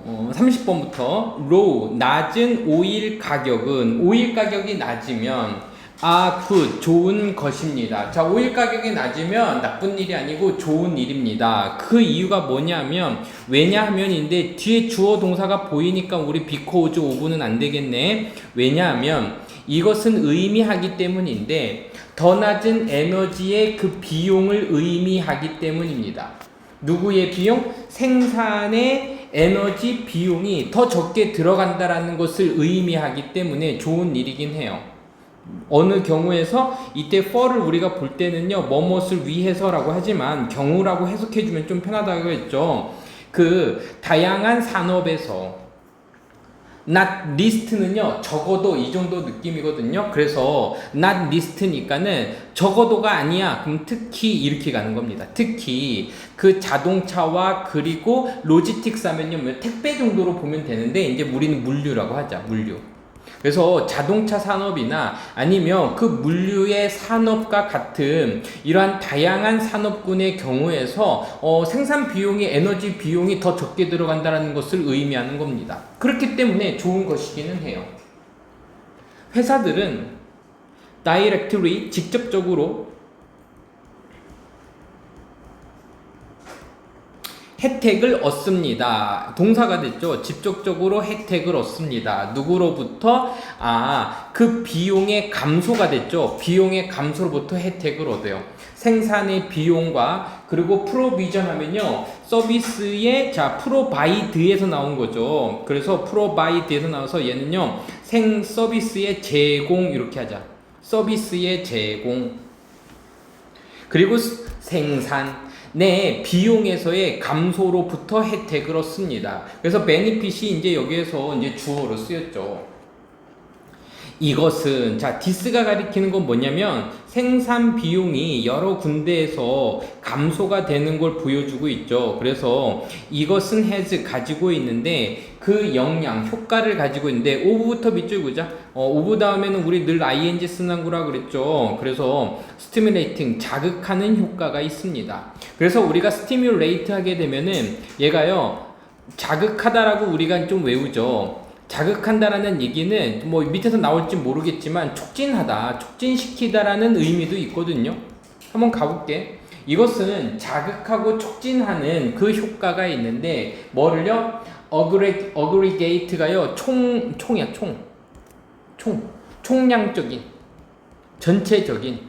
30번부터 로우 낮은 오일 가격이 낮으면 좋은 것입니다. 자, 오일 가격이 낮으면 나쁜 일이 아니고 좋은 일입니다. 그 이유가 뭐냐면 왜냐하면인데 뒤에 주어 동사가 보이니까 우리 because of는 안 되겠네. 왜냐하면 이것은 의미하기 때문인데 더 낮은 에너지의 그 비용을 의미하기 때문입니다. 누구의 비용? 생산의 에너지 비용이 더 적게 들어간다라는 것을 의미하기 때문에 좋은 일이긴 해요. 어느 경우에서 이때 for를 우리가 볼 때는요, 뭐뭇을 위해서라고 하지만 경우라고 해석해주면 좀 편하다고 했죠. 그 다양한 산업에서 not least는요, 적어도 이 정도 느낌이거든요. 그래서 not least니까는 적어도가 아니야. 그럼 특히 이렇게 가는 겁니다. 특히 그 자동차와 그리고 로지틱스 하면요, 택배 정도로 보면 되는데 이제 우리는 물류라고 하자. 물류. 그래서 자동차 산업이나 아니면 그 물류의 산업과 같은 이러한 다양한 산업군의 경우에서 생산 비용이 에너지 비용이 더 적게 들어간다는 것을 의미하는 겁니다. 그렇기 때문에 좋은 것이기는 해요. 회사들은 directly 직접적으로 혜택을 얻습니다. 동사가 됐죠. 직접적으로 혜택을 얻습니다. 누구로부터? 그 비용의 감소가 됐죠. 비용의 감소로부터 혜택을 얻어요. 생산의 비용과 그리고 프로비전 하면요, 서비스의 프로바이드에서 나온 거죠. 그래서 프로바이드에서 나와서 얘는요, 서비스의 제공 이렇게 하자. 서비스의 제공 그리고 생산 내 비용에서의 감소로부터 혜택을 얻습니다. 그래서 benefit이 이제 여기에서 이제 주어로 쓰였죠. 이것은 this가 가리키는 건 뭐냐면 생산 비용이 여러 군데에서 감소가 되는 걸 보여주고 있죠. 그래서 이것은 has 가지고 있는데 그 영향, 효과를 가지고 있는데 of부터 밑줄 보자. of 다음에는 우리 늘 ing 쓰는 거라 그랬죠. 그래서 stimulating, 자극하는 효과가 있습니다. 그래서 우리가 stimulate 하게 되면은 얘가요, 자극하다라고 우리가 좀 외우죠. 자극한다라는 얘기는 뭐 밑에서 나올지 모르겠지만 촉진하다, 촉진시키다라는 의미도 있거든요. 한번 가볼게. 이것은 자극하고 촉진하는 그 효과가 있는데 뭐를요? aggregate가요, 총량적인, 전체적인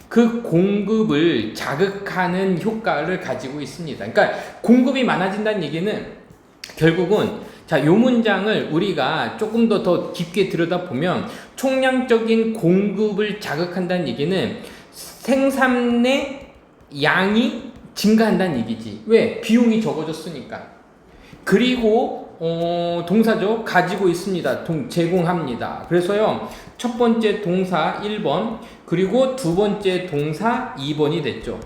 그 공급을 자극하는 효과를 가지고 있습니다. 그러니까 공급이 많아진다는 얘기는 결국은 요 문장을 우리가 조금 더 깊게 들여다보면 총량적인 공급을 자극한다는 얘기는 생산의 양이 증가한다는 얘기지. 왜? 비용이 적어졌으니까. 그리고 동사죠. 가지고 있습니다. 제공합니다. 그래서요, 첫 번째 동사 1번 그리고 두 번째 동사 2번이 됐죠.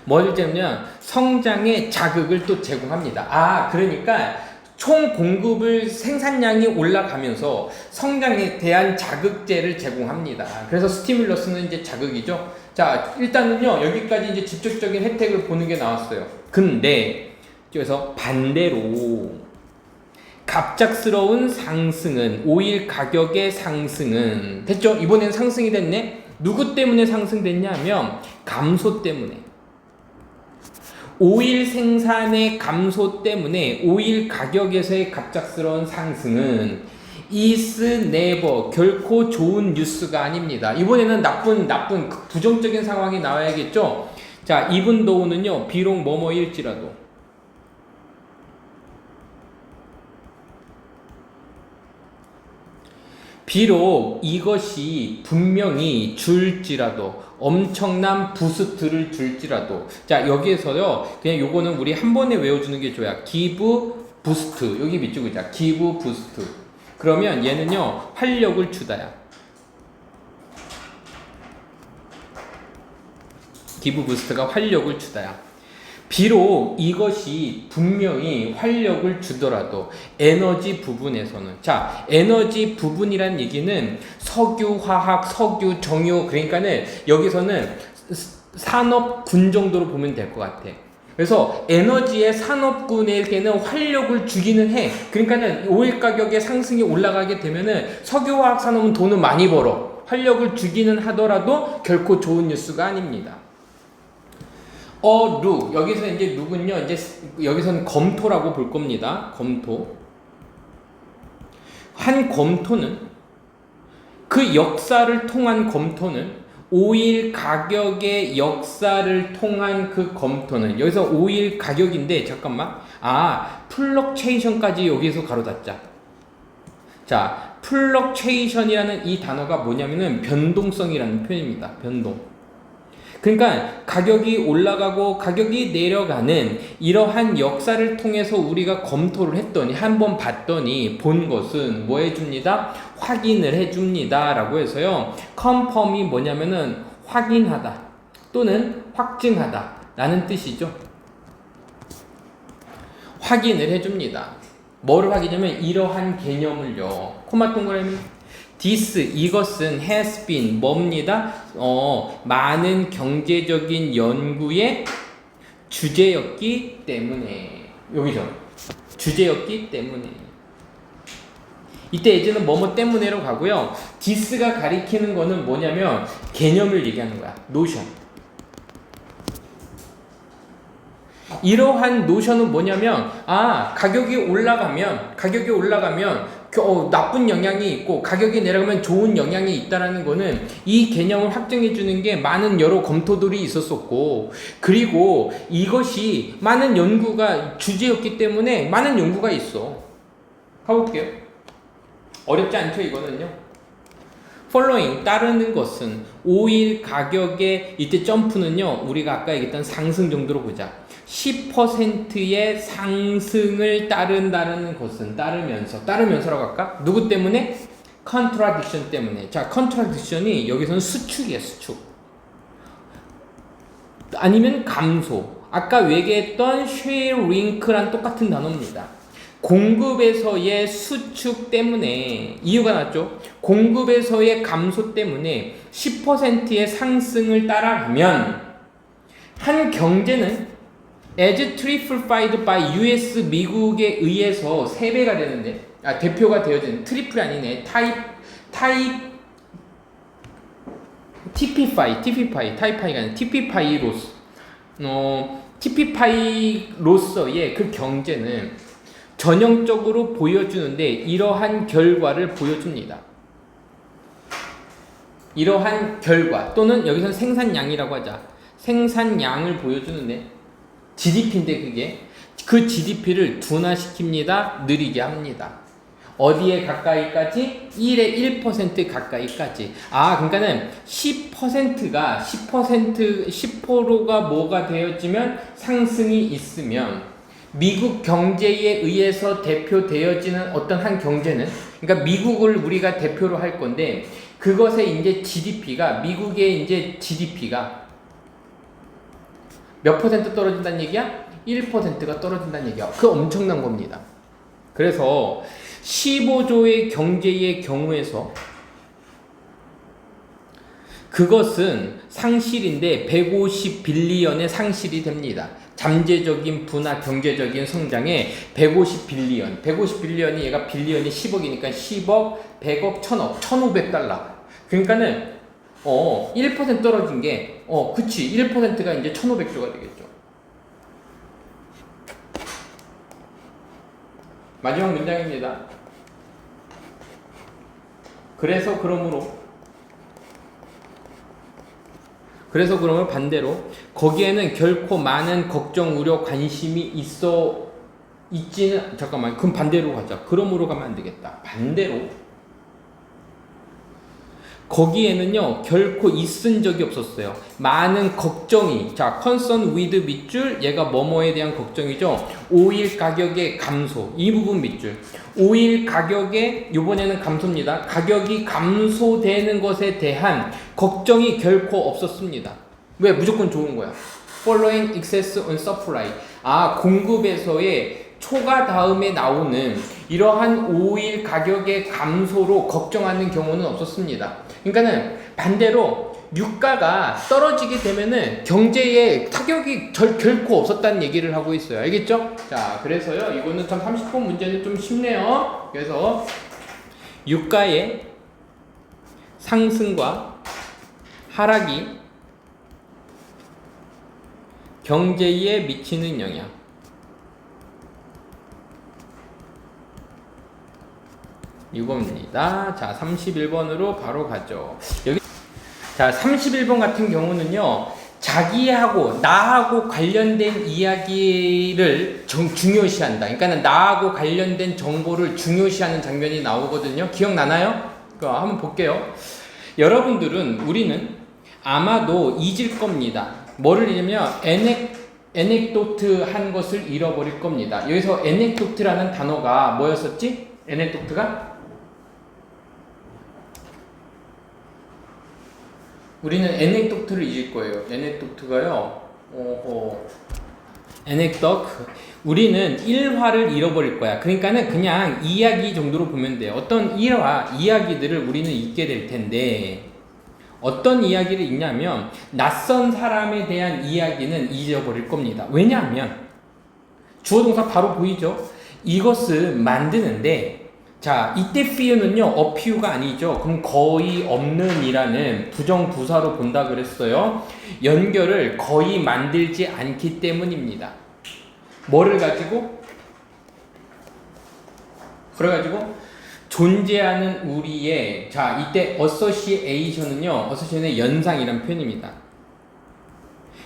뭐를 때문에 성장의 자극을 또 제공합니다. 그러니까 총 공급을 생산량이 올라가면서 성장에 대한 자극제를 제공합니다. 그래서 스티뮬러스는 이제 자극이죠. 일단은요, 여기까지 이제 직접적인 혜택을 보는 게 나왔어요. 근데 그래서 반대로 갑작스러운 상승은, 오일 가격의 상승은 됐죠? 이번엔 상승이 됐네. 누구 때문에 상승됐냐 하면 감소 때문에. 오일 생산의 감소 때문에 오일 가격에서의 갑작스러운 상승은 is never, 결코 좋은 뉴스가 아닙니다. 이번에는 나쁜 부정적인 상황이 나와야겠죠. even though는요, 비록 뭐뭐일지라도, 비록 이것이 분명히 줄지라도, 엄청난 부스트를 줄지라도. 여기에서요, 그냥 요거는 우리 한 번에 외워주는 게 좋아요. give boost. 여기 밑줄 그자. give boost. 그러면 얘는요, 활력을 주다야. give boost가 활력을 주다야. 비록 이것이 분명히 활력을 주더라도 에너지 부분에서는, 에너지 부분이란 얘기는 석유, 화학, 석유, 정유, 그러니까는 여기서는 산업군 정도로 보면 될 것 같아. 그래서 에너지의 산업군에게는 활력을 주기는 해. 그러니까는 오일 가격의 상승이 올라가게 되면은 석유화학 산업은 돈을 많이 벌어. 활력을 주기는 하더라도 결코 좋은 뉴스가 아닙니다. 룩. 여기서 이제 룩은요, 이제 여기서는 검토라고 볼 겁니다. 검토. 한 검토는 그 역사를 통한 검토는 오일 가격의 역사를 통한 그 검토는 여기서 오일 가격인데 잠깐만 플럭체이션까지 여기서 가로 닫자. 자, 플럭체이션이라는 이 단어가 뭐냐면은 변동성이라는 표현입니다. 변동. 그러니까 가격이 올라가고 가격이 내려가는 이러한 역사를 통해서 우리가 검토를 했더니 한번 봤더니 본 것은 뭐 해줍니다? 확인을 해줍니다 라고 해서요, confirm이 뭐냐면은 확인하다 또는 확증하다 라는 뜻이죠. 확인을 해줍니다. 뭐를 확인하면 이러한 개념을요, 코마 동그라미 this 이것은 has been 뭡니다? 많은 경제적인 연구의 주제였기 때문에, 여기죠. 주제였기 때문에. 이때 예제는 뭐뭐 때문에로 가고요. this가 가리키는 거는 뭐냐면 개념을 얘기하는 거야. 노션. 이러한 노션은 뭐냐면 가격이 올라가면 나쁜 영향이 있고 가격이 내려가면 좋은 영향이 있다라는 거는 이 개념을 확정해 주는 게 많은 여러 검토들이 있었었고, 그리고 이것이 많은 연구가 주제였기 때문에 많은 연구가 있어. 가볼게요. 어렵지 않죠 이거는요. following 따르는 것은 오일 가격의 이때 점프는요, 우리가 아까 얘기했던 상승 정도로 보자. 10%의 상승을 따른다는 것은 따르면서라고 할까? 누구 때문에? contradiction 때문에. 자, contradiction이 여기서는 수축이에요, 수축. 아니면 감소. 아까 얘기했던 shrink랑 똑같은 단어입니다. 공급에서의 수축 때문에, 이유가 났죠. 공급에서의 감소 때문에 10%의 상승을 따라가면 한 경제는 as triplified by US 미국에 의해서 3배가 되는데, 대표가 되어지는, 트리플이 아니네. TP파이로서의 그 경제는 전형적으로 보여주는데 이러한 결과를 보여줍니다. 이러한 결과 또는 여기서는 생산량이라고 하자. 생산량을 보여주는데 GDP인데 그게 그 GDP를 둔화시킵니다. 느리게 합니다. 어디에 가까이까지? 1에 1% 가까이까지. 그러니까는 10%가 뭐가 되어지면 상승이 있으면 미국 경제에 의해서 대표되어지는 어떤 한 경제는, 그러니까 미국을 우리가 대표로 할 건데 그것의 이제 GDP가, 미국의 이제 GDP가 몇 퍼센트 떨어진다는 얘기야? 1%가 떨어진다는 얘기야. 그 엄청난 겁니다. 그래서 15조의 경제의 경우에서 그것은 상실인데 150빌리언의 상실이 됩니다. 잠재적인 분화 경제적인 성장에 150빌리언이 얘가 빌리언이 10억이니까 10억, 100억, 1000억, 1500달러. 그러니까는 1% 떨어진 게 그치 1%가 이제 1500조가 되겠죠. 마지막 문장입니다. 그래서 그러면 반대로 거기에는 결코 많은 걱정, 우려, 관심이 있지는, 잠깐만, 그럼 반대로 가자. 그러므로 가면 안 되겠다. 반대로 거기에는요 결코 있은 적이 없었어요. 많은 걱정이, 자, concern with 밑줄, 얘가 뭐뭐에 대한 걱정이죠. 오일 가격의 감소, 이 부분 밑줄. 오일 가격의, 요번에는 감소입니다. 가격이 감소되는 것에 대한 걱정이 결코 없었습니다. 왜? 무조건 좋은 거야. following excess on supply. 공급에서의 초과 다음에 나오는 이러한 오일 가격의 감소로 걱정하는 경우는 없었습니다. 그러니까는 반대로 유가가 떨어지게 되면은 경제에 타격이 결코 없었다는 얘기를 하고 있어요. 알겠죠? 자, 그래서요, 이거는 참 30번 문제는 좀 쉽네요. 그래서 유가의 상승과 하락이 경제에 미치는 영향. 이겁니다. 자, 31번으로 바로 가죠. 여기 자, 31번 같은 경우는요, 자기하고 나하고 관련된 이야기를 중요시한다. 그러니까 나하고 관련된 정보를 중요시하는 장면이 나오거든요. 기억나나요? 한번 볼게요. 여러분들은, 우리는 아마도 잊을 겁니다. 뭐를 잃으면 에넥도트 한 것을 잃어버릴 겁니다. 여기서 에넥도트라는 단어가 뭐였었지? 에넥도트가? 우리는 에넥도트를 잊을 거예요. 에넥도트가요. 에넥도트. 우리는 일화를 잃어버릴 거야. 그러니까는 그냥 이야기 정도로 보면 돼요. 어떤 일화, 이야기들을 우리는 잊게 될 텐데, 어떤 이야기를 읽냐면 낯선 사람에 대한 이야기는 잊어버릴 겁니다. 왜냐하면 주어 동사 바로 보이죠? 이것을 만드는데, 자, 이때 fewn은요, a few가 아니죠. 그럼 거의 없는 이라는 부정부사로 본다 그랬어요. 연결을 거의 만들지 않기 때문입니다. 뭐를 가지고? 그래가지고 존재하는 우리의, 자, 이때 association은요, association의 연상이란 표현입니다.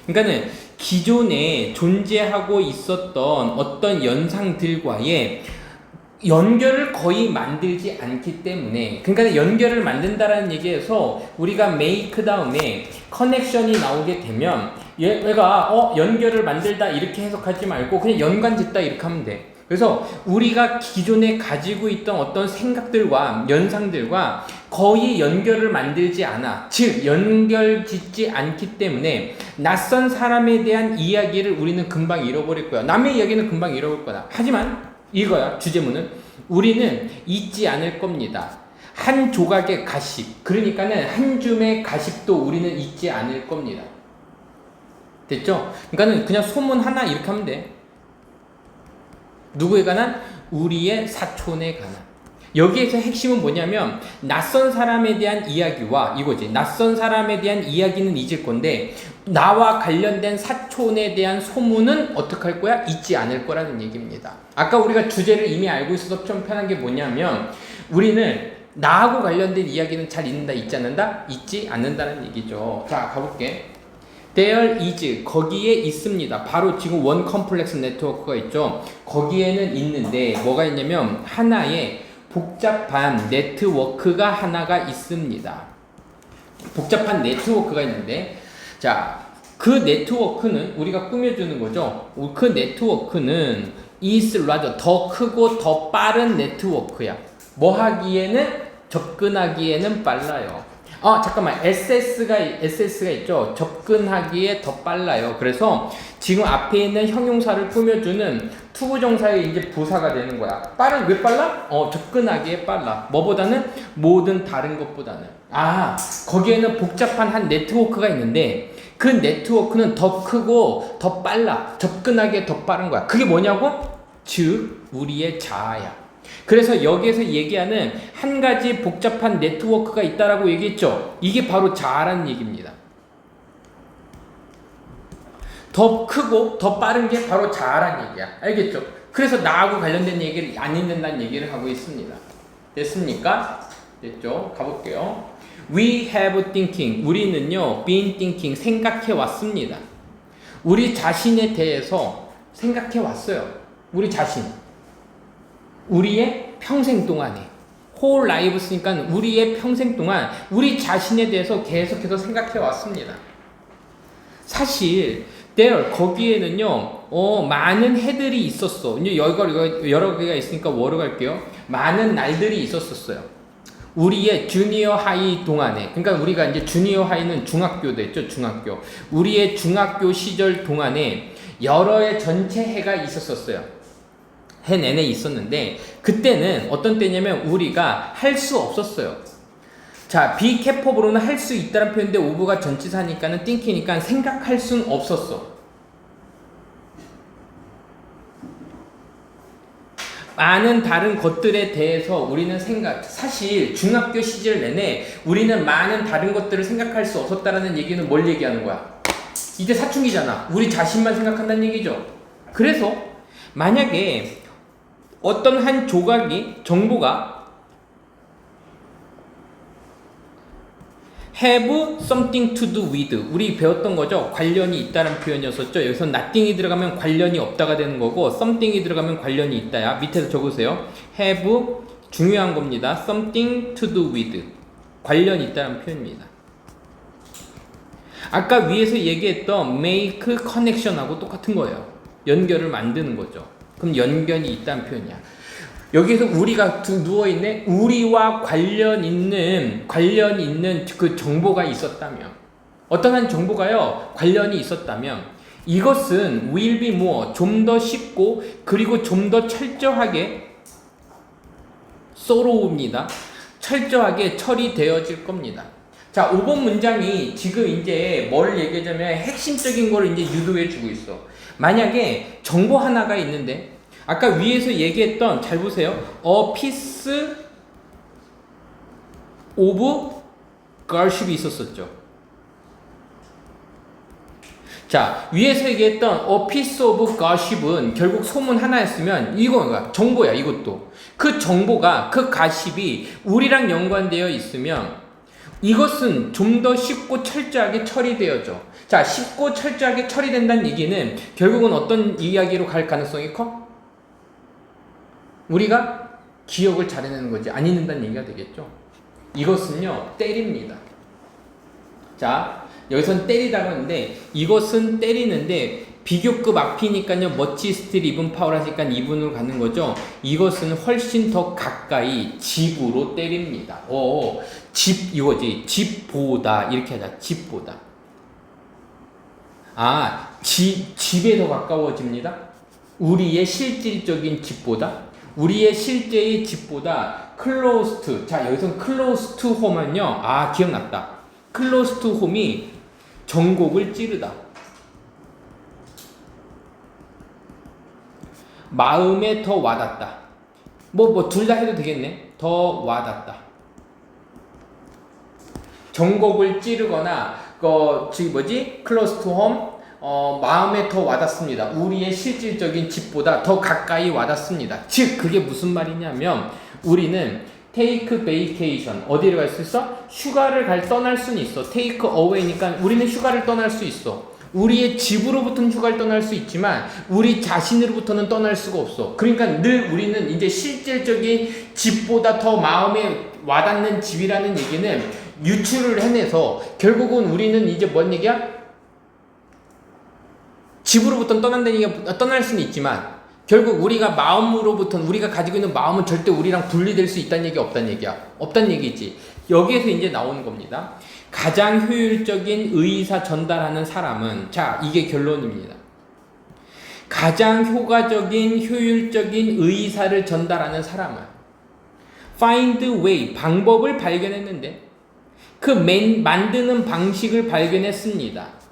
그러니까는 기존에 존재하고 있었던 어떤 연상들과의 연결을 거의 만들지 않기 때문에, 그러니까 연결을 만든다라는 얘기에서 우리가 make 다음에 커넥션이 나오게 되면 얘가 연결을 만들다 이렇게 해석하지 말고 그냥 연관짓다 이렇게 하면 돼. 그래서 우리가 기존에 가지고 있던 어떤 생각들과 연상들과 거의 연결을 만들지 않아. 즉, 연결짓지 않기 때문에 낯선 사람에 대한 이야기를 우리는 금방 잃어버릴 거야. 남의 이야기는 금방 잃어버릴 거다. 하지만 이거야, 주제문은. 우리는 잊지 않을 겁니다. 한 조각의 가십, 그러니까는 한 줌의 가십도 우리는 잊지 않을 겁니다. 됐죠? 그러니까는 그냥 소문 하나 이렇게 하면 돼. 누구에 관한? 우리의 사촌에 관한. 여기에서 핵심은 뭐냐면 낯선 사람에 대한 이야기와 이거지. 낯선 사람에 대한 이야기는 잊을 건데 나와 관련된 사촌에 대한 소문은 어떻게 할 거야? 잊지 않을 거라는 얘기입니다. 아까 우리가 주제를 이미 알고 있어서 좀 편한 게 뭐냐면 우리는 나하고 관련된 이야기는 잘 잊는다, 잊지 않는다? 잊지 않는다는 얘기죠. 자, 가볼게. There is, 거기에 있습니다. 바로 지금 원 컴플렉스 네트워크가 있죠. 거기에는 있는데 뭐가 있냐면 하나의 복잡한 네트워크가 하나가 있습니다. 복잡한 네트워크가 있는데, 자, 그 네트워크는 우리가 꾸며주는 거죠. 그 네트워크는 is larger, 더 크고 더 빠른 네트워크야. 뭐 하기에는? 접근하기에는 빨라요. 잠깐만. SS가 있죠. 접근하기에 더 빨라요. 그래서 지금 앞에 있는 형용사를 꾸며주는 투부정사의 이제 부사가 되는 거야. 왜 빨라? 접근하기에 빨라. 뭐보다는? 모든 다른 것보다는. 거기에는 복잡한 한 네트워크가 있는데 그 네트워크는 더 크고 더 빨라. 접근하기에 더 빠른 거야. 그게 뭐냐고? 즉, 우리의 자아야. 그래서 여기에서 얘기하는 한 가지 복잡한 네트워크가 있다라고 얘기했죠. 이게 바로 자아라는 얘기입니다. 더 크고 더 빠른 게 바로 자아라는 얘기야. 알겠죠? 그래서 나하고 관련된 얘기를 안 잊는다는 얘기를 하고 있습니다. 됐습니까? 됐죠? 가볼게요. We have thinking. 우리는요, been thinking. 생각해 왔습니다. 우리 자신에 대해서 생각해 왔어요. 우리 자신. 우리의 평생 동안에. whole life 쓰니까 우리의 평생 동안 우리 자신에 대해서 계속해서 생각해 왔습니다. 사실 there, 거기에는요, 많은 해들이 있었어. 이제 여러 개가 있으니까 뭐로 갈게요? 많은 날들이 있었어요. 우리의 주니어 하이 동안에, 그러니까 우리가 이제 주니어 하이는 중학교 됐죠, 중학교. 우리의 중학교 시절 동안에 여러의 전체 해가 있었어요. 해 내내 있었는데, 그때는 어떤 때냐면 우리가 할 수 없었어요. 자, be capable로는 할 수 있다는 표현인데 of가 전치사니까는 think니까 생각할 순 없었어. 많은 다른 것들에 대해서 우리는 사실 중학교 시절 내내 우리는 많은 다른 것들을 생각할 수 없었다라는 얘기는 뭘 얘기하는 거야? 이제 사춘기잖아. 우리 자신만 생각한다는 얘기죠. 그래서 만약에 어떤 한 정보가 have something to do with 우리 배웠던 거죠. 관련이 있다는 표현이었었죠. 여기서 nothing이 들어가면 관련이 없다가 되는 거고 something이 들어가면 관련이 있다야. 밑에서 적으세요. have 중요한 겁니다. something to do with 관련이 있다는 표현입니다. 아까 위에서 얘기했던 make connection하고 똑같은 거예요. 연결을 만드는 거죠. 그럼 연결이 있다는 표현이야. 여기서 우리가 누워있네? 우리와 관련 있는 그 정보가 있었다면, 어떤 한 정보가요, 관련이 있었다면, 이것은 will be more, 좀 더 쉽고, 그리고 좀 더 철저하게, thorough입니다. 철저하게 처리되어질 겁니다. 자, 5번 문장이 지금 이제 뭘 얘기하자면 핵심적인 걸 이제 유도해주고 있어. 만약에 정보 하나가 있는데, 아까 위에서 얘기했던, 잘 보세요. A piece of gossip이 있었었죠. 자, 위에서 얘기했던 A piece of gossip은 결국 소문 하나였으면 이거가 정보야, 이것도. 그 정보가, 그 가십이 우리랑 연관되어 있으면 이것은 좀 더 쉽고 철저하게 처리되어져. 자, 쉽고 철저하게 처리된다는 얘기는 결국은 어떤 이야기로 갈 가능성이 커? 우리가 기억을 잘해내는 거지 안 잊는다는 얘기가 되겠죠. 이것은요 때립니다. 자, 여기선 때리다고 하는데 이것은 때리는데 비교급 앞이니까요 머치스트 리븐 파울 하니까 2분으로 가는 거죠. 이것은 훨씬 더 가까이 집으로 때립니다. 집 이거지. 집보다 이렇게 하자. 집보다. 아, 집에 더 가까워집니다. 우리의 실질적인 집보다. 우리의 실제의 집보다 close to. 자, 여기서 close to home은요. 아, 기억났다. close to home이 전곡을 찌르다. 마음에 더 와닿다. 둘 다 해도 되겠네. 더 와닿다. 전곡을 찌르거나 close to home. 마음에 더 와닿습니다. 우리의 실질적인 집보다 더 가까이 와닿습니다. 즉, 그게 무슨 말이냐면, 우리는 take vacation, 어디를 갈 수 있어? 휴가를 떠날 수는 있어. take away니까 우리는 휴가를 떠날 수 있어. 우리의 집으로부터는 휴가를 떠날 수 있지만, 우리 자신으로부터는 떠날 수가 없어. 그러니까 늘 우리는 이제 실질적인 집보다 더 마음에 와닿는 집이라는 얘기는 유추를 해내서, 결국은 우리는 이제 뭔 얘기야? 집으로부터는 떠난다는 얘기가 떠날 수는 있지만 결국 우리가 마음으로부터는 우리가 가지고 있는 마음은 절대 우리랑 분리될 수 있다는 얘기 없다는 얘기야. 없다는 얘기지. 여기에서 이제 나오는 겁니다. 가장 효율적인 의사 전달하는 사람은 자 이게 결론입니다. 가장 효율적인 의사를 전달하는 사람은 find way 방법을 발견했는데 그 만드는 방식을 발견했습니다.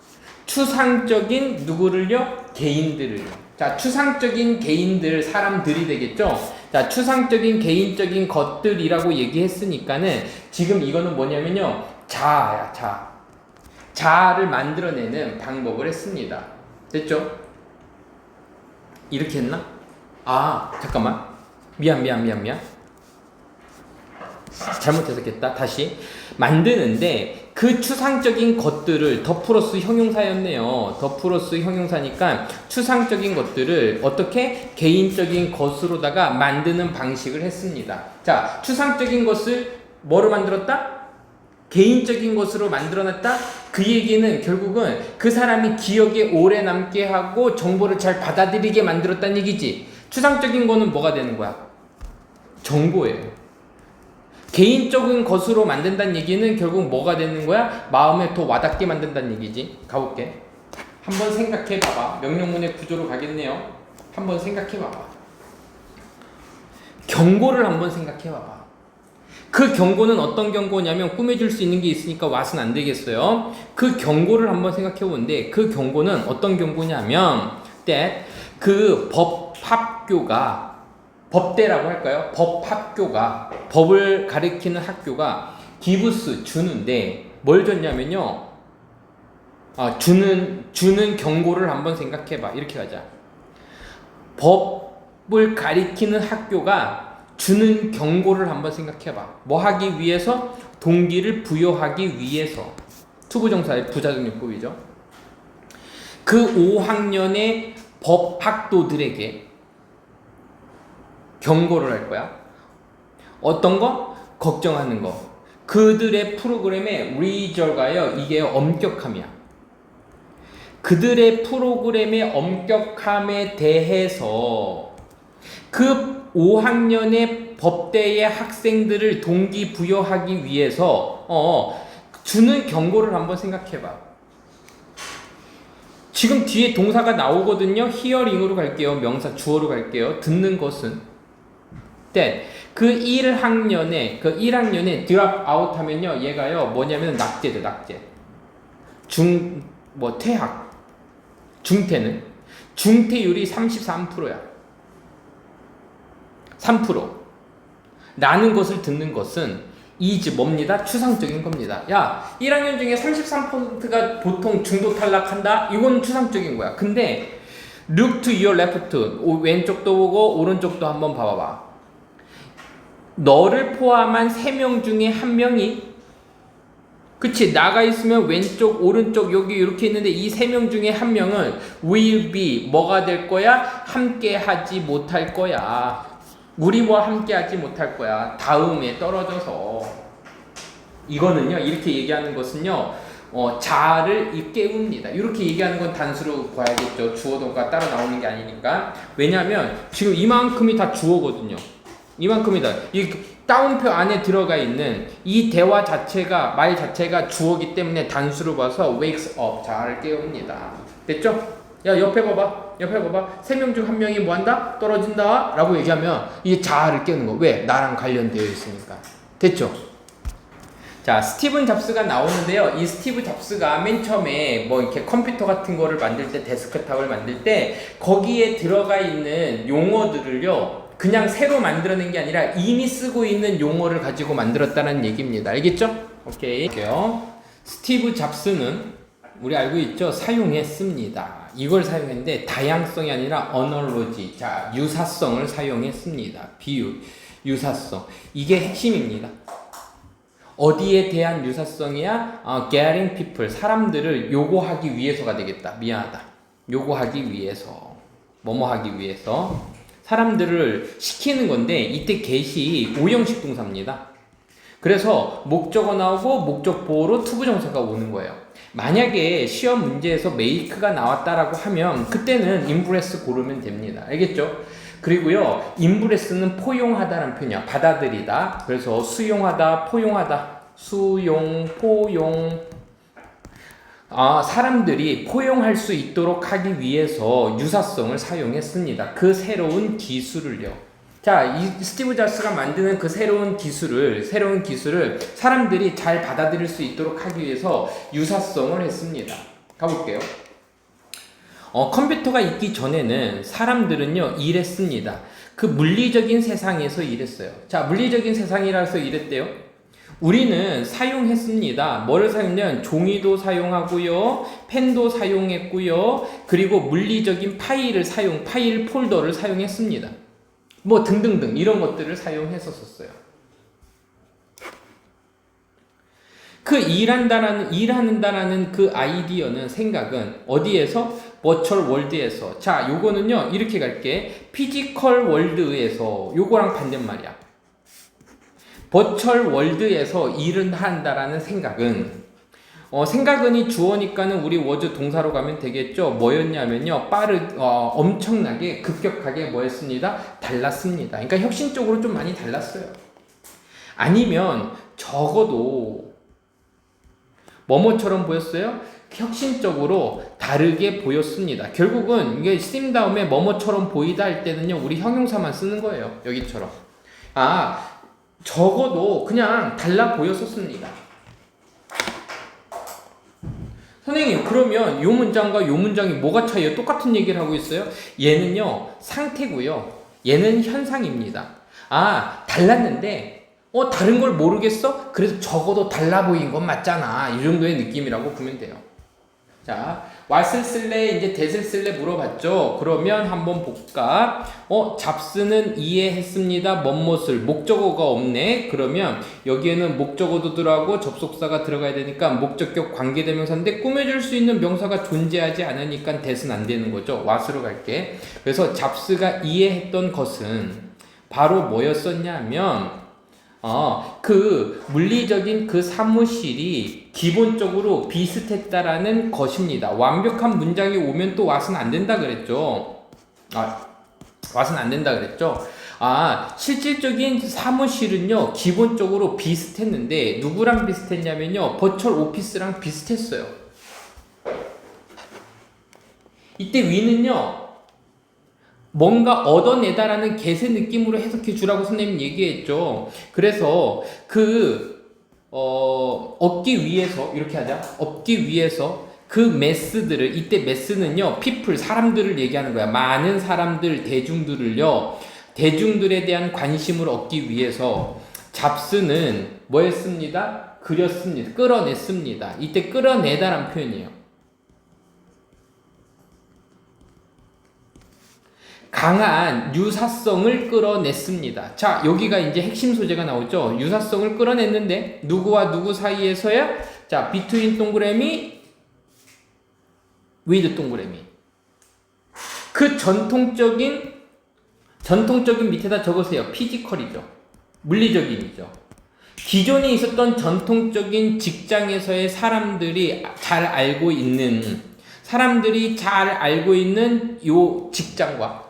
추상적인 누구를요? 개인들을요. 자, 추상적인 개인들, 사람들이 되겠죠? 자, 추상적인 개인적인 것들이라고 얘기했으니까는 지금 이거는 뭐냐면요. 자아야, 자아. 자아를 만들어내는 방법을 했습니다. 됐죠? 이렇게 했나? 아, 잠깐만. 미안. 잘못해석했다. 다시. 만드는데 그 추상적인 것들을 더 플러스 형용사였네요. 더 플러스 형용사니까 추상적인 것들을 어떻게 개인적인 것으로다가 만드는 방식을 했습니다. 자, 추상적인 것을 뭐로 만들었다? 개인적인 것으로 만들어놨다? 그 얘기는 결국은 그 사람이 기억에 오래 남게 하고 정보를 잘 받아들이게 만들었다는 얘기지. 추상적인 거는 뭐가 되는 거야? 정보예요. 개인적인 것으로 만든다는 얘기는 결국 뭐가 되는 거야? 마음에 더 와닿게 만든다는 얘기지. 가볼게. 한번 생각해봐봐. 명령문의 구조로 가겠네요. 한번 생각해봐봐. 경고를 한번 생각해봐봐. 그 경고는 어떤 경고냐면 꾸며줄 수 있는 게 있으니까 와서는 안 되겠어요. 그 경고를 한번 생각해 보는데 그 경고는 어떤 경고냐면 that 그 법학교가 법대라고 할까요? 법학교가 법을 가르치는 학교가 기부스 주는데 뭘 줬냐면요. 주는 경고를 한번 생각해 봐. 이렇게 가자. 법을 가르치는 학교가 주는 경고를 한번 생각해봐. 뭐 하기 위해서? 동기를 부여하기 위해서. 투부정사의 부자적용법이죠. 그 5학년의 법학도들에게 경고를 할 거야. 어떤 거? 걱정하는 거. 그들의 프로그램의 리저가요. 이게 엄격함이야. 그들의 프로그램의 엄격함에 대해서 그 5학년의 법대의 학생들을 동기부여하기 위해서 주는 경고를 한번 생각해봐. 지금 뒤에 동사가 나오거든요. hearing으로 갈게요. 명사 주어로 갈게요. 듣는 것은 that 그 1학년에 drop out 하면요. 얘가요. 뭐냐면 낙제죠. 낙제. 퇴학. 중퇴는 중퇴율이 33%야. 3%. 라는 것을 듣는 것은 is 뭡니다? 추상적인 겁니다. 야, 1학년 중에 33%가 보통 중도 탈락한다? 이건 추상적인 거야. 근데 look to your left. 왼쪽도 보고 오른쪽도 한번 봐봐봐. 너를 포함한 3명 중에 1명이 그치, 나가 있으면 왼쪽, 오른쪽, 여기 이렇게 있는데 이 3명 중에 1명은 will be 뭐가 될 거야? 함께 하지 못할 거야. 우리와 함께 하지 못할 거야. 다음에 떨어져서. 이거는요, 이렇게 얘기하는 것은요, 자아를 깨웁니다. 이렇게 얘기하는 건 단수로 봐야겠죠. 주어동가 따로 나오는 게 아니니까. 왜냐면 지금 이만큼이 다 주어거든요. 이만큼이다. 이 따옴표 안에 들어가 있는 이 대화 자체가, 말 자체가 주어기 때문에 단수로 봐서 wakes up, 자아를 깨웁니다. 됐죠? 야, 옆에 봐봐. 3명 중 1명이 뭐 한다? 떨어진다? 라고 얘기하면 이게 자아를 깨우는 거. 왜? 나랑 관련되어 있으니까. 됐죠? 자, 스티븐 잡스가 나오는데요. 이 스티브 잡스가 맨 처음에 뭐 이렇게 컴퓨터 같은 거를 만들 때, 데스크탑을 만들 때 거기에 들어가 있는 용어들을요. 그냥 새로 만들어낸 게 아니라 이미 쓰고 있는 용어를 가지고 만들었다는 얘기입니다. 알겠죠? 오케이. 볼게요. 스티브 잡스는 우리 알고 있죠? 사용했습니다. 이걸 사용했는데 다양성이 아니라 어널로지, 자, 유사성을 사용했습니다. 비유, 유사성. 이게 핵심입니다. 어디에 대한 유사성이야? getting people, 사람들을 요구하기 위해서가 되겠다. 미안하다. 요구하기 위해서. 뭐뭐 하기 위해서. 사람들을 시키는 건데 이때 get이 5형식 동사입니다. 그래서 목적어 나오고 목적 보호로 투부정사가 오는 거예요. 만약에 시험 문제에서 make가 나왔다라고 하면 그때는 impress 고르면 됩니다. 알겠죠? 그리고요, impress는 포용하다라는 표현이야. 받아들이다. 그래서 수용하다, 포용하다. 수용, 포용. 사람들이 포용할 수 있도록 하기 위해서 유사성을 사용했습니다. 그 새로운 기술을요. 자, 이 스티브 잡스가 만드는 그 새로운 기술을 사람들이 잘 받아들일 수 있도록 하기 위해서 유사성을 했습니다. 가볼게요. 컴퓨터가 있기 전에는 사람들은요, 일했습니다. 그 물리적인 세상에서 일했어요. 자, 물리적인 세상이라서 일했대요. 우리는 사용했습니다. 뭐를 사용했냐면 종이도 사용하고요, 펜도 사용했고요, 그리고 물리적인 파일 폴더를 사용했습니다. 뭐 등등등 이런 것들을 사용했었어요. 그 일한다라는 그 아이디어는, 생각은 어디에서? 버추얼 월드에서. 자, 요거는요, 이렇게 갈게. 피지컬 월드에서, 요거랑 반대말이야. 버추얼 월드에서 일을 한다라는 생각은, 생각은이 주어니까는 우리 워즈 동사로 가면 되겠죠. 뭐였냐면요, 엄청나게 급격하게 뭐였습니다? 달랐습니다. 그러니까 혁신적으로 좀 많이 달랐어요. 아니면 적어도 뭐뭐처럼 보였어요? 혁신적으로 다르게 보였습니다. 결국은 이게 쓰임 다음에 뭐뭐처럼 보이다 할 때는요, 우리 형용사만 쓰는 거예요. 여기처럼. 적어도 그냥 달라 보였었습니다. 선생님, 그러면 요 문장과 요 문장이 뭐가 차이예요? 똑같은 얘기를 하고 있어요? 얘는요, 상태고요. 얘는 현상입니다. 아, 달랐는데, 다른 걸 모르겠어? 그래서 적어도 달라 보인 건 맞잖아. 이 정도의 느낌이라고 보면 돼요. 자, what을 쓸래? 이제 that을 쓸래? 물어봤죠? 그러면 한번 볼까? 잡스는 이해했습니다. 뭐뭇을. 목적어가 없네? 그러면 여기에는 목적어도 들어가고 접속사가 들어가야 되니까 목적격 관계대명사인데 꾸며줄 수 있는 명사가 존재하지 않으니까 that은 안 되는 거죠. what으로 갈게. 그래서 잡스가 이해했던 것은 바로 뭐였었냐면 그 물리적인 그 사무실이 기본적으로 비슷했다라는 것입니다. 완벽한 문장이 오면 또 what은 안 된다 그랬죠. what은 안 된다 그랬죠. 실질적인 사무실은요, 기본적으로 비슷했는데, 누구랑 비슷했냐면요, 버추얼 오피스랑 비슷했어요. 이때 위는요, 뭔가 얻어내다라는 개세 느낌으로 해석해 주라고 선생님 얘기했죠. 그래서 얻기 위해서, 이렇게 하자. 얻기 위해서 그 매스들을, 이때 매스는요, people, 사람들을 얘기하는 거야. 많은 사람들, 대중들에 대한 관심을 얻기 위해서 잡스는 뭐 했습니다? 그렸습니다. 끌어냈습니다. 이때 끌어내다란 표현이에요. 강한 유사성을 끌어냈습니다. 자, 여기가 이제 핵심 소재가 나오죠. 유사성을 끌어냈는데 누구와 누구 사이에서야? 자, between 동그라미, with 동그라미. 그 전통적인 밑에다 적으세요. 피지컬이죠. 물리적인이죠. 기존에 있었던 전통적인 직장에서의 사람들이 잘 알고 있는 요 직장과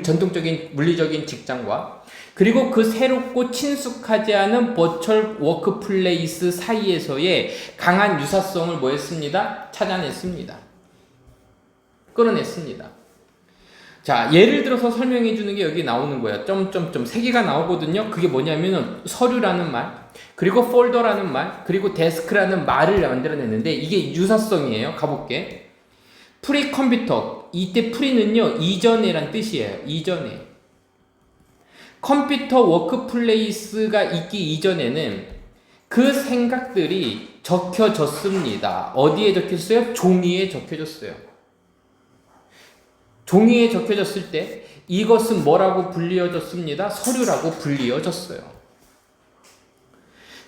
전통적인 물리적인 직장과 그리고 그 새롭고 친숙하지 않은 버추얼 워크플레이스 사이에서의 강한 유사성을 뭐 했습니다? 찾아냈습니다. 끌어냈습니다. 자, 예를 들어서 설명해 주는 게 여기 나오는 거야. 점점점 세 개가 나오거든요. 그게 뭐냐면은 서류라는 말, 그리고 폴더라는 말, 그리고 데스크라는 말을 만들어냈는데 이게 유사성이에요. 가볼게. 프리 컴퓨터, 이때 프리는요, 이전에란 뜻이에요. 이전에. 컴퓨터 워크플레이스가 있기 이전에는 그 생각들이 적혀졌습니다. 어디에 적혔어요? 종이에 적혀졌어요. 종이에 적혀졌을 때 이것은 뭐라고 불리어졌습니다? 서류라고 불리어졌어요.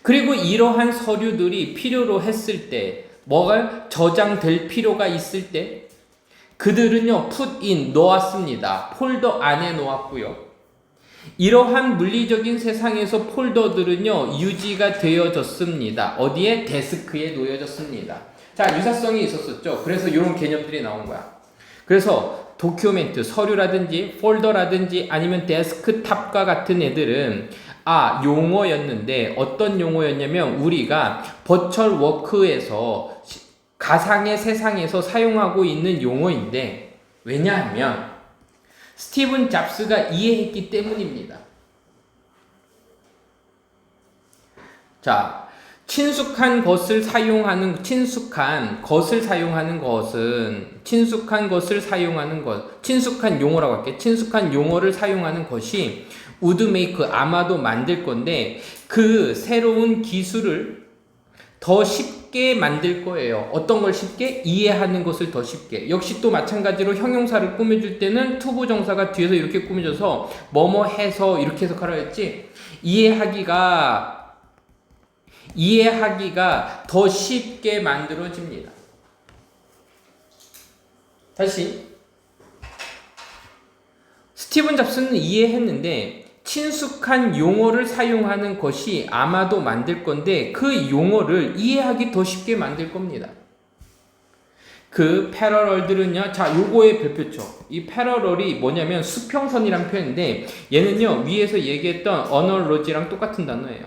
그리고 이러한 서류들이 필요로 했을 때 뭐가 저장될 필요가 있을 때 그들은요, put in, 넣었습니다. 폴더 안에 놓았고요. 이러한 물리적인 세상에서 폴더들은요, 유지가 되어졌습니다. 어디에? 데스크에 놓여졌습니다. 자, 유사성이 있었었죠. 그래서 이런 개념들이 나온 거야. 그래서 도큐멘트, 서류라든지 폴더라든지 아니면 데스크탑과 같은 애들은 용어였는데 어떤 용어였냐면 우리가 버추얼 워크에서 가상의 세상에서 사용하고 있는 용어인데 왜냐하면 스티븐 잡스가 이해했기 때문입니다. 자, 친숙한 것을 사용하는 친숙한 용어라고 할게. 친숙한 용어를 사용하는 것이 would make, 아마도 만들 건데 그 새로운 기술을 더 쉽게 만들 거예요. 어떤 걸 쉽게? 이해하는 것을 더 쉽게. 역시 또 마찬가지로 형용사를 꾸며줄 때는 투부정사가 뒤에서 이렇게 꾸며져서 뭐뭐 해서 이렇게 해석하라 했지. 이해하기가 더 쉽게 만들어집니다. 다시. 스티븐 잡스는 이해했는데 친숙한 용어를 사용하는 것이 아마도 만들 건데 그 용어를 이해하기 더 쉽게 만들 겁니다. 그 패러럴들은요, 자, 요거의 별표죠. 이 패러럴이 뭐냐면 수평선이란 표현인데 얘는요, 위에서 얘기했던 어널로지랑 똑같은 단어예요.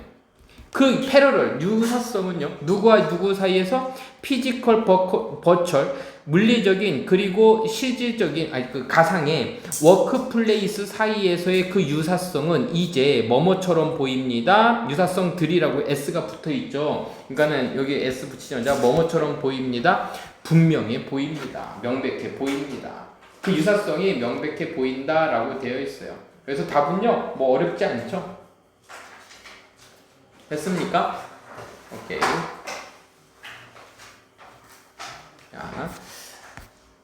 그 패러럴, 유사성은요, 누구와 누구 사이에서 피지컬, 버추얼, 물리적인 그리고 실질적인 그 가상의 워크플레이스 사이에서의 그 유사성은 이제 뭐뭐처럼 보입니다. 유사성들이라고 S가 붙어 있죠. 그러니까는 여기 S 붙이자마자 뭐뭐처럼 보입니다. 분명해 보입니다. 명백해 보입니다. 그 유사성이 명백해 보인다라고 되어 있어요. 그래서 답은요, 뭐 어렵지 않죠? 됐습니까? 오케이. 자,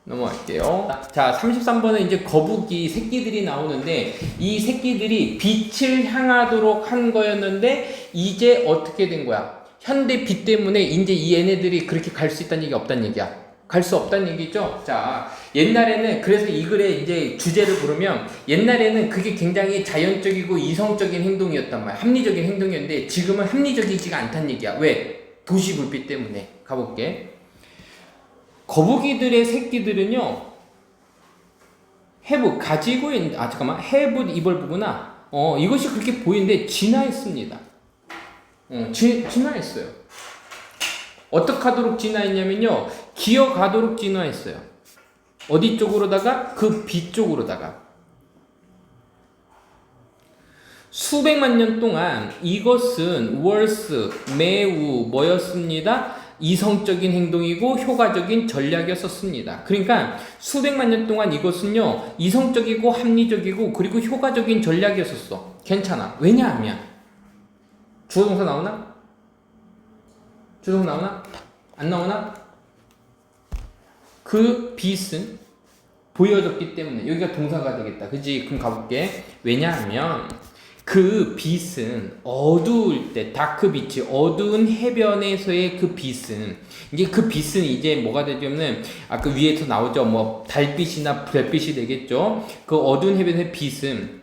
넘어갈게요. 자, 33번은 이제 거북이 새끼들이 나오는데, 이 새끼들이 빛을 향하도록 한 거였는데, 이제 어떻게 된 거야? 현대 빛 때문에 이제 이 얘네들이 그렇게 갈 수 있다는 얘기 없다는 얘기야. 갈 수 없다는 얘기죠. 자, 옛날에는 그래서 이 글의 이제 주제를 보면 옛날에는 그게 굉장히 자연적이고 이성적인 행동이었단 말이야. 합리적인 행동이었는데 지금은 합리적이지가 않다는 얘기야. 왜? 도시 불빛 때문에. 가볼게. 거북이들의 새끼들은요, 가지고 있는, have 이걸 보구나. 이것이 그렇게 보이는데 진화했습니다. 진화했어요. 어떻게 하도록 진화했냐면요, 기어가도록 진화했어요. 어디 쪽으로다가? 그 빛 쪽으로다가. 수백만 년 동안 이것은 매우 뭐였습니다? 이성적인 행동이고 효과적인 전략이었었습니다. 그러니까 수백만 년 동안 이것은요, 이성적이고 합리적이고 그리고 효과적인 전략이었었어. 괜찮아. 왜냐하면 주어동사 나오나? 주어동사 나오나? 안 나오나? 그 빛은 보여졌기 때문에 여기가 동사가 되겠다. 그지? 그럼 가볼게. 왜냐하면 그 빛은 어두울 때, 다크빛이 어두운 해변에서의 그 빛은, 이제 그 빛은 이제 뭐가 되냐면, 그 위에서 나오죠. 뭐, 달빛이나 별빛이 되겠죠. 그 어두운 해변의 빛은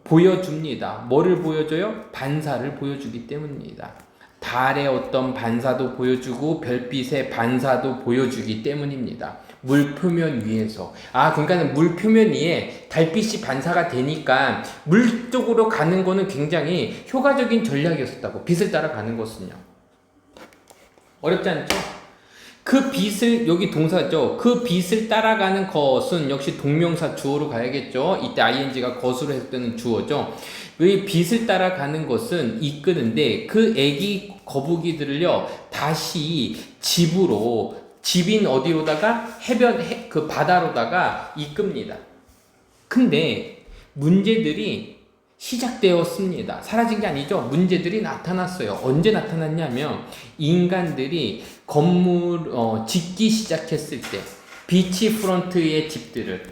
보여줍니다. 뭐를 보여줘요? 반사를 보여주기 때문입니다. 달의 어떤 반사도 보여주고, 별빛의 반사도 보여주기 때문입니다. 물 표면 위에서. 그러니까 물 표면 위에 달빛이 반사가 되니까 물 쪽으로 가는 거는 굉장히 효과적인 전략이었었다고. 빛을 따라가는 것은요. 어렵지 않죠? 그 빛을, 여기 동사죠. 그 빛을 따라가는 것은 역시 동명사 주어로 가야겠죠. 이때 ing가 것으로 해석되는 주어죠. 이 빛을 따라가는 것은 이끄는데 그 애기 거북이들을요, 다시 집인 어디로다가 그 바다로다가 이끕니다. 근데 문제들이 시작되었습니다. 사라진 게 아니죠. 문제들이 나타났어요. 언제 나타났냐면 인간들이 건물 짓기 시작했을 때, 비치 프런트의 집들을,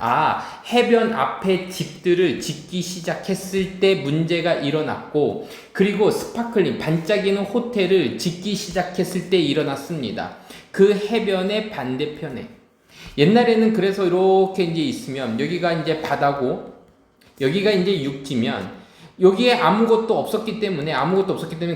해변 앞에 집들을 짓기 시작했을 때 문제가 일어났고, 그리고 스파클링 반짝이는 호텔을 짓기 시작했을 때 일어났습니다. 그 해변의 반대편에. 옛날에는 그래서 이렇게 이제 있으면 여기가 이제 바다고 여기가 이제 육지면 여기에 아무것도 없었기 때문에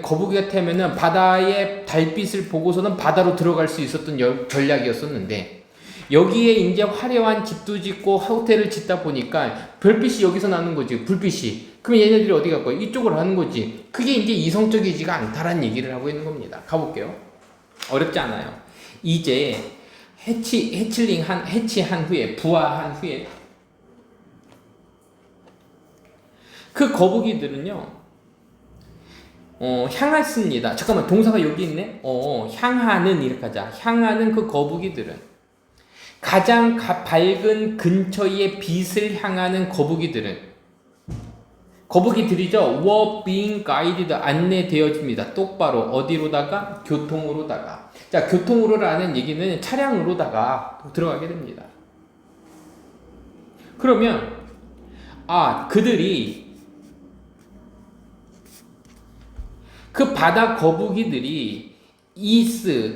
거북이가 태면은 바다의 달빛을 보고서는 바다로 들어갈 수 있었던 전략이었었는데, 여기에 이제 화려한 집도 짓고 호텔을 짓다 보니까 별빛이 여기서 나는 거지, 불빛이. 그럼 얘네들이 어디 갈 거야? 이쪽으로 가는 거지. 그게 이제 이성적이지가 않다라는 얘기를 하고 있는 겁니다. 가볼게요. 어렵지 않아요. 이제 해치한 후에, 부화한 후에 그 거북이들은요, 향했습니다. 잠깐만, 동사가 여기 있네? 향하는, 이렇게 하자. 향하는 그 거북이들은 가장 밝은 근처의 빛을 향하는 거북이들이죠. were being guided, 안내되어집니다. 똑바로 어디로다가? 교통으로다가. 자, 교통으로라는 얘기는 차량으로다가 들어가게 됩니다. 그러면 그들이, 그 바다 거북이들이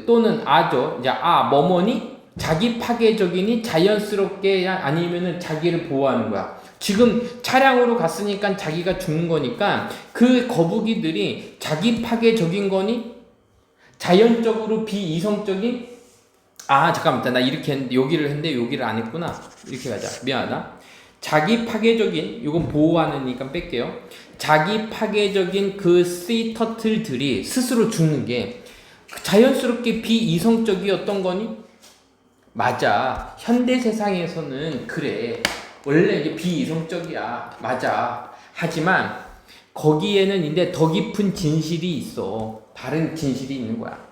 또는 아죠. 이제 뭐뭐니? 자기 파괴적이니? 자연스럽게, 아니면은 자기를 보호하는 거야. 지금 차량으로 갔으니까 자기가 죽는 거니까 그 거북이들이 자기 파괴적인 거니? 자연적으로 비이성적인? 잠깐만, 나 이렇게 했는데 여기를 안 했구나. 이렇게 가자. 미안하다. 자기 파괴적인, 이건 보호하니까 뺄게요. 자기 파괴적인 그 씨터틀들이 스스로 죽는 게 자연스럽게 비이성적이었던 거니? 맞아. 현대 세상에서는 그래. 원래 이게 비이성적이야. 맞아. 하지만 거기에는 이제 더 깊은 진실이 있어. 다른 진실이 있는 거야.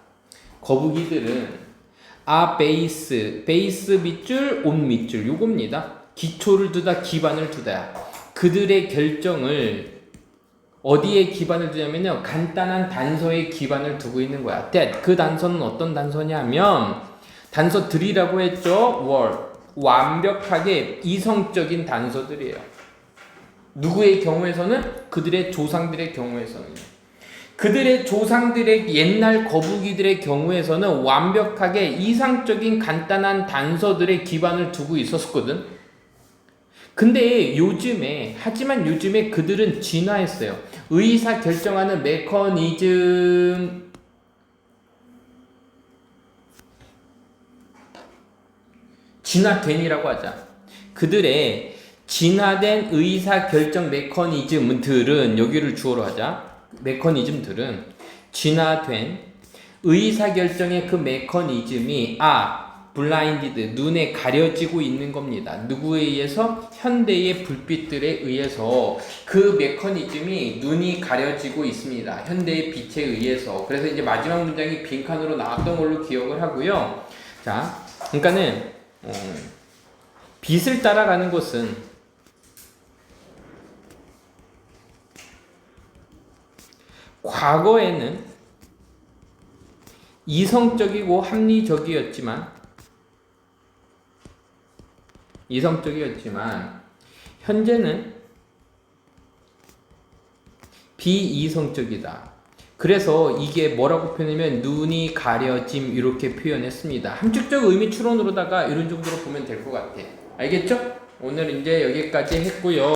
거북이들은 베이스 밑줄, 온 밑줄 요겁니다. 기초를 두다, 기반을 두다. 그들의 결정을 어디에 기반을 두냐면요, 간단한 단서에 기반을 두고 있는 거야. that. 그 단서는 어떤 단서냐면 단서들이라고 했죠. word. 완벽하게 이성적인 단서들이에요. 누구의 경우에서는? 그들의 조상들의 경우에서는. 그들의 조상들의 옛날 거북이들의 경우에서는 완벽하게 이상적인 간단한 단서들의 기반을 두고 있었거든. 근데 하지만 요즘에 그들은 진화했어요. 의사 결정하는 메커니즘, 진화된이라고 하자. 그들의 진화된 의사 결정 메커니즘들은, 여기를 주어로 하자. 메커니즘들은 진화된 의사결정의 그 메커니즘이 블라인디드, 눈에 가려지고 있는 겁니다. 누구에 의해서? 현대의 불빛들에 의해서 그 메커니즘이 눈이 가려지고 있습니다. 현대의 빛에 의해서. 그래서 이제 마지막 문장이 빈칸으로 나왔던 걸로 기억을 하고요. 자, 그러니까는 빛을 따라가는 것은 과거에는 이성적이고 합리적이었지만 현재는 비이성적이다. 그래서 이게 뭐라고 표현하면 눈이 가려짐 이렇게 표현했습니다. 함축적 의미 추론으로다가 이런 정도로 보면 될 것 같아. 알겠죠? 오늘 이제 여기까지 했고요.